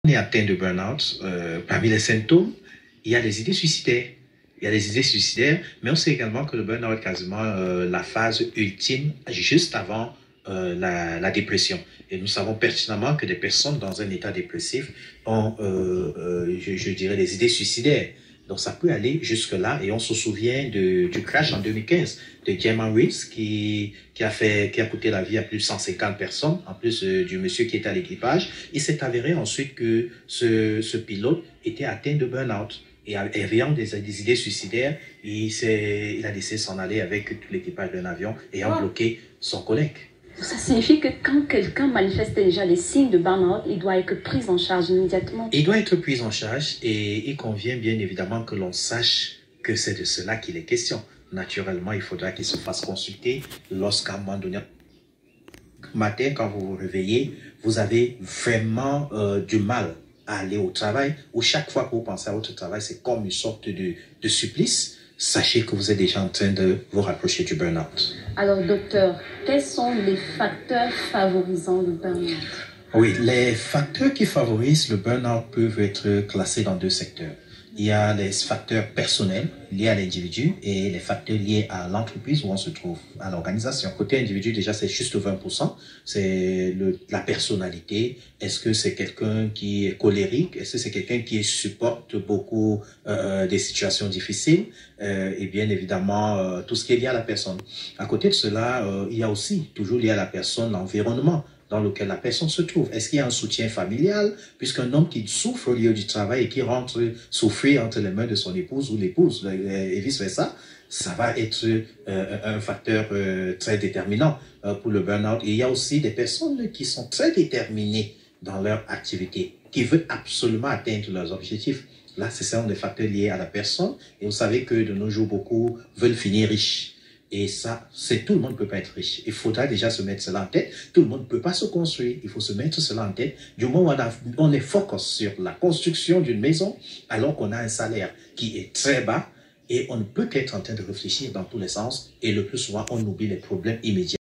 On est atteint de burn-out, parmi les symptômes, il y a des idées suicidaires. Il y a des idées suicidaires, mais on sait également que le burn-out est quasiment la phase ultime, juste avant la dépression. Et nous savons pertinemment que des personnes dans un état dépressif ont, je dirais, des idées suicidaires. Donc ça peut aller jusque-là, et on se souvient du crash en 2015 de Diamond Reeves qui a coûté la vie à plus de 150 personnes, en plus du monsieur qui était à l'équipage. Il s'est avéré ensuite que ce pilote était atteint de burn-out. Et ayant des idées suicidaires, il a laissé s'en aller avec tout l'équipage d'un avion ayant bloqué son collègue. Ça signifie que quand quelqu'un manifeste déjà les signes de burn-out, il doit être pris en charge immédiatement. Il doit être pris en charge et il convient bien évidemment que l'on sache que c'est de cela qu'il est question. Naturellement, il faudra qu'il se fasse consulter lorsqu'à un moment donné, matin, quand vous vous réveillez, vous avez vraiment du mal à aller au travail, ou chaque fois que vous pensez à votre travail, c'est comme une sorte de supplice. Sachez que vous êtes déjà en train de vous rapprocher du burn-out. Alors, docteur, quels sont les facteurs favorisant le burn-out? Oui, les facteurs qui favorisent le burn-out peuvent être classés dans deux secteurs. Il y a les facteurs personnels liés à l'individu et les facteurs liés à l'entreprise où on se trouve, à l'organisation. Côté individu, déjà, c'est juste 20%. C'est la personnalité. Est-ce que c'est quelqu'un qui est colérique? Est-ce que c'est quelqu'un qui supporte beaucoup des situations difficiles? Et bien évidemment, tout ce qui est lié à la personne. À côté de cela, il y a aussi, toujours lié à la personne, l'environnement dans lequel la personne se trouve. Est-ce qu'il y a un soutien familial, puisqu'un homme qui souffre au lieu du travail et qui rentre souffrir entre les mains de son épouse ou l'épouse et vice-versa, ça va être un facteur très déterminant pour le burn-out. Et il y a aussi des personnes qui sont très déterminées dans leur activité, qui veulent absolument atteindre leurs objectifs. Là, ce sont des facteurs liés à la personne. Et vous savez que de nos jours, beaucoup veulent finir riches. Et ça, tout le monde ne peut pas être riche. Il faudra déjà se mettre cela en tête. Tout le monde ne peut pas se construire. Il faut se mettre cela en tête. Du moment où on est focus sur la construction d'une maison, alors qu'on a un salaire qui est très bas, et on ne peut qu'être en train de réfléchir dans tous les sens. Et le plus souvent, on oublie les problèmes immédiats.